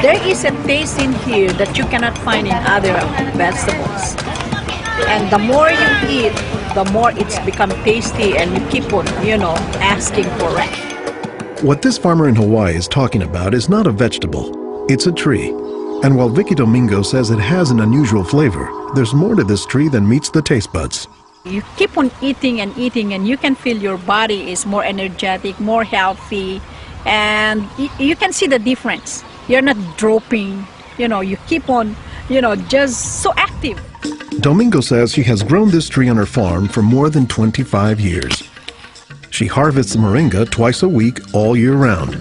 There is a taste in here that you cannot find in other vegetables. And the more you eat, the more it's become tasty and you keep on, asking for it. What this farmer in Hawaii is talking about is not a vegetable, it's a tree. And while Vicky Domingo says it has an unusual flavor, there's more to this tree than meets the taste buds. You keep on eating and eating and you can feel your body is more energetic, more healthy, and you can see the difference. You're not dropping, you keep on, just so active. Domingo says she has grown this tree on her farm for more than 25 years. She harvests moringa twice a week all year round.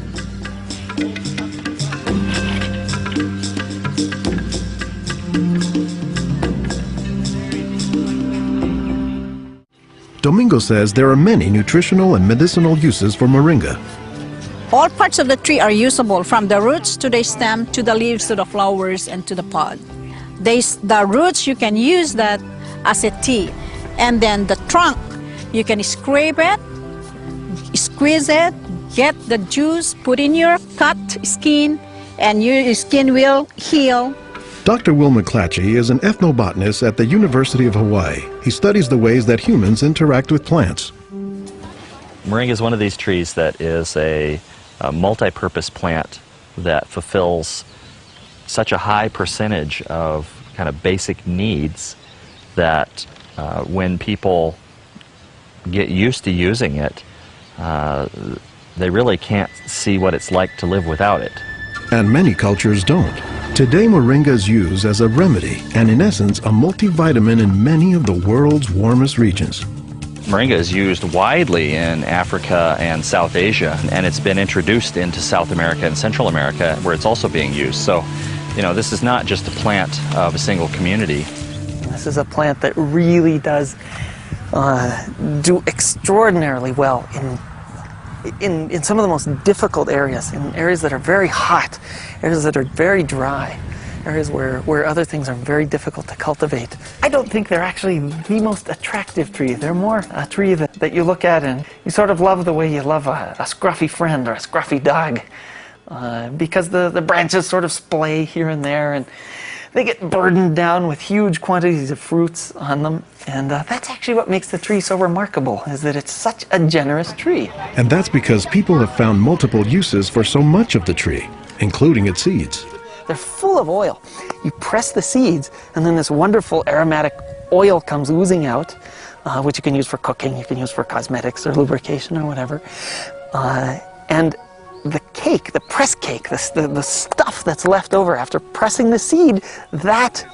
Domingo says there are many nutritional and medicinal uses for moringa. All parts of the tree are usable, from the roots to the stem, to the leaves, to the flowers, and to the pod. The roots, you can use that as a tea. And then the trunk, you can scrape it, squeeze it, get the juice, put in your cut skin, and your skin will heal. Dr. Will McClatchy is an ethnobotanist at the University of Hawaii. He studies the ways that humans interact with plants. Moringa is one of these trees that is a multi-purpose plant that fulfills such a high percentage of kind of basic needs that when people get used to using it, they really can't see what it's like to live without it. And many cultures don't. Today, moringa is used as a remedy and, in essence, a multivitamin in many of the world's warmest regions. Moringa is used widely in Africa and South Asia, and it's been introduced into South America and Central America, where it's also being used. So, this is not just a plant of a single community. This is a plant that really does do extraordinarily well in some of the most difficult areas, in areas that are very hot, areas that are very dry, areas where other things are very difficult to cultivate. I don't think they're actually the most attractive tree. They're more a tree that you look at and you sort of love the way you love a scruffy friend or a scruffy dog, because the branches sort of splay here and there, and they get burdened down with huge quantities of fruits on them. And that's actually what makes the tree so remarkable, is that it's such a generous tree. And that's because people have found multiple uses for so much of the tree, including its seeds. They're full of oil. You press the seeds, and then this wonderful aromatic oil comes oozing out, which you can use for cooking, you can use for cosmetics or lubrication or whatever. And the cake, the press cake, the stuff that's left over after pressing the seed, that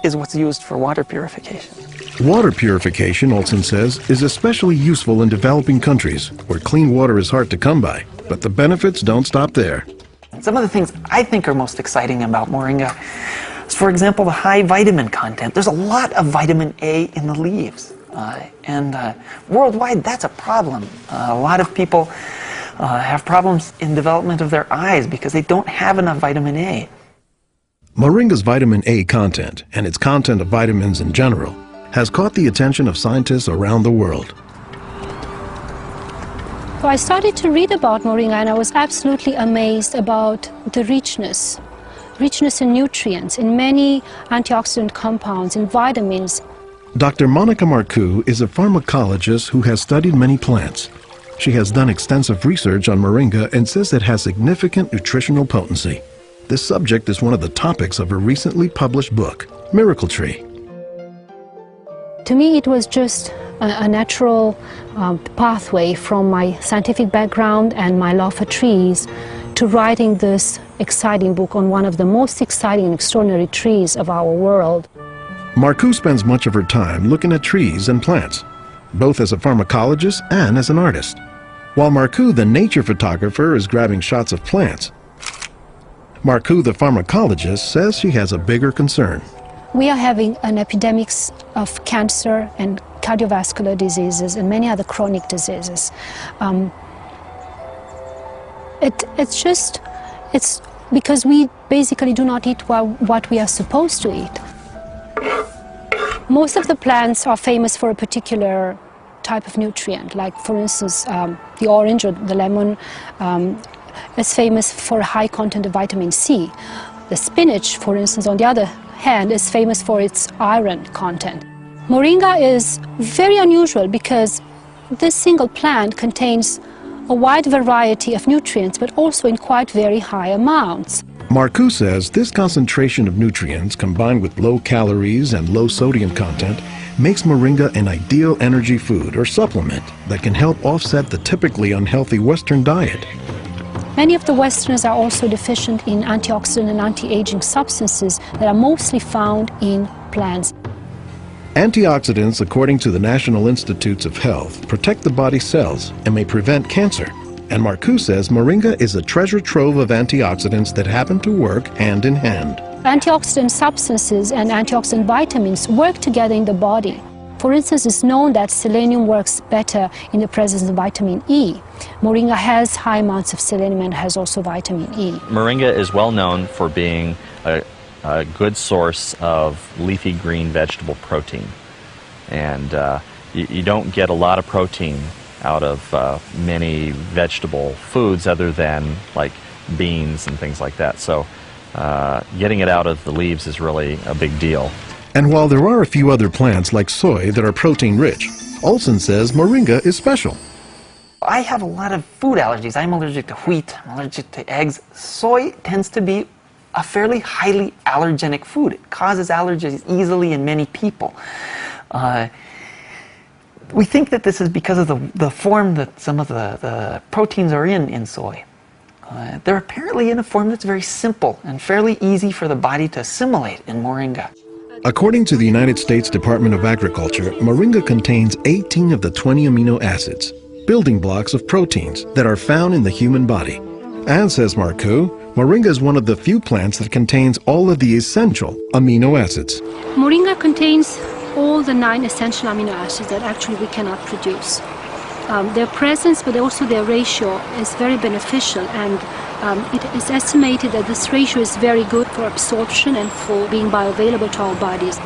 is what's used for water purification. Water purification, Olson says, is especially useful in developing countries where clean water is hard to come by. But the benefits don't stop there. Some of the things I think are most exciting about moringa is, for example, the high vitamin content. There's a lot of vitamin A in the leaves. And worldwide, that's a problem. A lot of people have problems in development of their eyes because they don't have enough vitamin A. Moringa's vitamin A content, and its content of vitamins in general, has caught the attention of scientists around the world. So I started to read about moringa, and I was absolutely amazed about the richness in nutrients, in many antioxidant compounds, in vitamins. Dr. Monica Marcoux is a pharmacologist who has studied many plants. She has done extensive research on moringa and says it has significant nutritional potency. This subject is one of the topics of her recently published book, Miracle Tree. To me, it was just a natural pathway from my scientific background and my love for trees to writing this exciting book on one of the most exciting and extraordinary trees of our world. Marcoux spends much of her time looking at trees and plants, both as a pharmacologist and as an artist. While Marcoux, the nature photographer, is grabbing shots of plants, Marcoux, the pharmacologist, says she has a bigger concern. We are having an epidemic of cancer and cardiovascular diseases and many other chronic diseases. It's because we basically do not eat what we are supposed to eat. Most of the plants are famous for a particular type of nutrient, like for instance the orange or the lemon is famous for a high content of vitamin C. The spinach, for instance, on the other hand, is famous for its iron content. Moringa is very unusual because this single plant contains a wide variety of nutrients, but also in quite very high amounts. Marcoux says this concentration of nutrients combined with low calories and low sodium content makes moringa an ideal energy food or supplement that can help offset the typically unhealthy Western diet. Many of the Westerners are also deficient in antioxidant and anti-aging substances that are mostly found in plants. Antioxidants, according to the National Institutes of Health, protect the body's cells and may prevent cancer. And Marcoux says moringa is a treasure trove of antioxidants that happen to work hand in hand. Antioxidant substances and antioxidant vitamins work together in the body. For instance, it's known that selenium works better in the presence of vitamin E. Moringa has high amounts of selenium and has also vitamin E. Moringa is well known for being a good source of leafy green vegetable protein. And you don't get a lot of protein out of many vegetable foods other than like beans and things like that. So getting it out of the leaves is really a big deal. And while there are a few other plants like soy that are protein rich, Olson says moringa is special. I have a lot of food allergies. I'm allergic to wheat, I'm allergic to eggs. Soy tends to be a fairly highly allergenic food. It causes allergies easily in many people. We think that this is because of the form that some of the proteins are in soy. They're apparently in a form that's very simple and fairly easy for the body to assimilate in moringa. According to the United States Department of Agriculture, moringa contains 18 of the 20 amino acids, building blocks of proteins that are found in the human body. And says Marcoux, moringa is one of the few plants that contains all of the essential amino acids. Moringa contains all the 9 essential amino acids that actually we cannot produce. Their presence, but also their ratio, is very beneficial, and it is estimated that this ratio is very good for absorption and for being bioavailable to our bodies.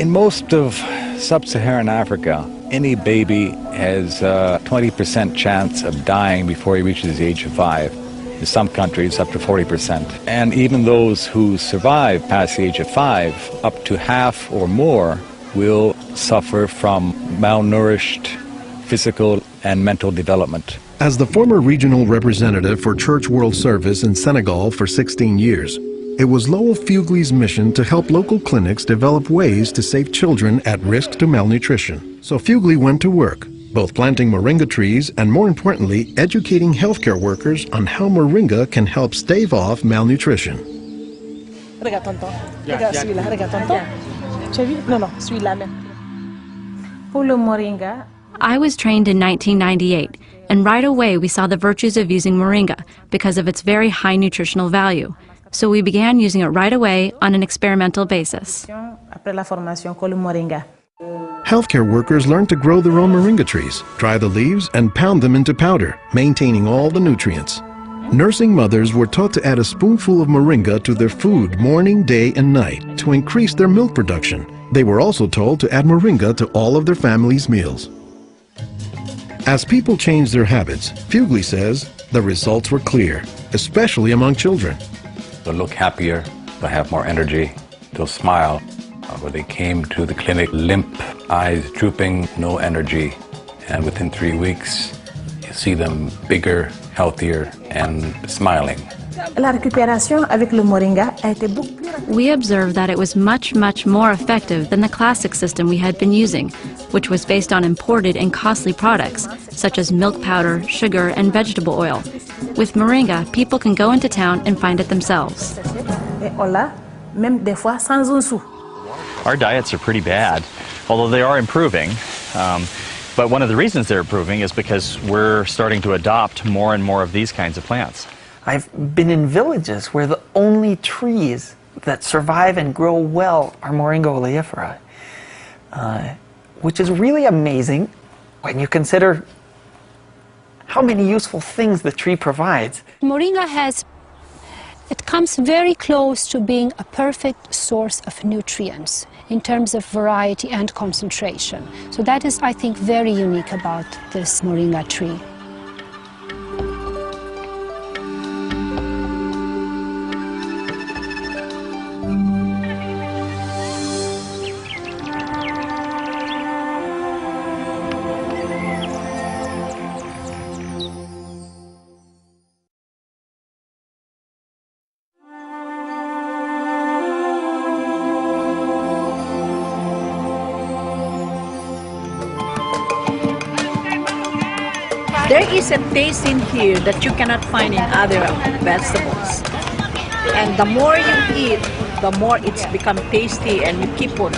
In most of sub-Saharan Africa, any baby has a 20% chance of dying before he reaches the age of 5. In some countries, up to 40%. And even those who survive past the age of 5, up to half or more will suffer from malnourished physical and mental development. As the former regional representative for Church World Service in Senegal for 16 years, it was Lowell Fugley's mission to help local clinics develop ways to save children at risk to malnutrition. So Fugley went to work, both planting moringa trees and, more importantly, educating healthcare workers on how moringa can help stave off malnutrition. I was trained in 1998, and right away we saw the virtues of using moringa because of its very high nutritional value. So we began using it right away on an experimental basis. Healthcare workers learned to grow their own moringa trees, dry the leaves, and pound them into powder, maintaining all the nutrients. Nursing mothers were taught to add a spoonful of moringa to their food morning, day, and night to increase their milk production. They were also told to add moringa to all of their family's meals. As people changed their habits, Fugley says the results were clear, especially among children. They'll look happier, they'll have more energy, they'll smile. Where they came to the clinic limp, eyes drooping, no energy. And within 3 weeks, you see them bigger, healthier, and smiling. We observed that it was much more effective than the classic system we had been using, which was based on imported and costly products, such as milk powder, sugar, and vegetable oil. With moringa, people can go into town and find it themselves. Our diets are pretty bad, although they are improving. But one of the reasons they're improving is because we're starting to adopt more and more of these kinds of plants. I've been in villages where the only trees that survive and grow well are Moringa oleifera, which is really amazing when you consider how many useful things the tree provides. Moringa it comes very close to being a perfect source of nutrients in terms of variety and concentration. So that is, I think, very unique about this moringa tree. There is a taste in here that you cannot find in other vegetables. And the more you eat, the more it's become tasty and you keep on,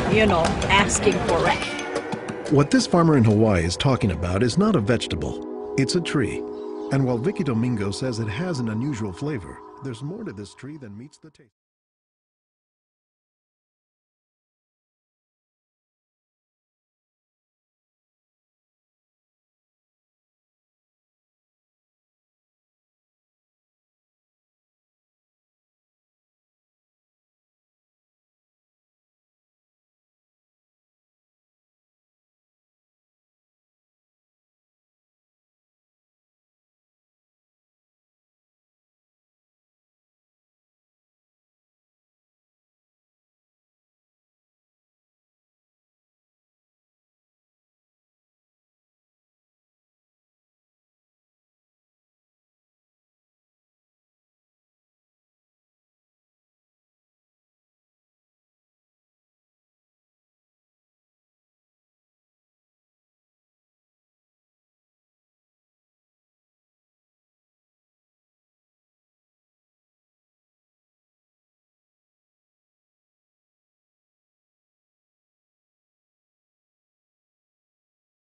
asking for it. What this farmer in Hawaii is talking about is not a vegetable, it's a tree. And while Vicky Domingo says it has an unusual flavor, there's more to this tree than meets the taste.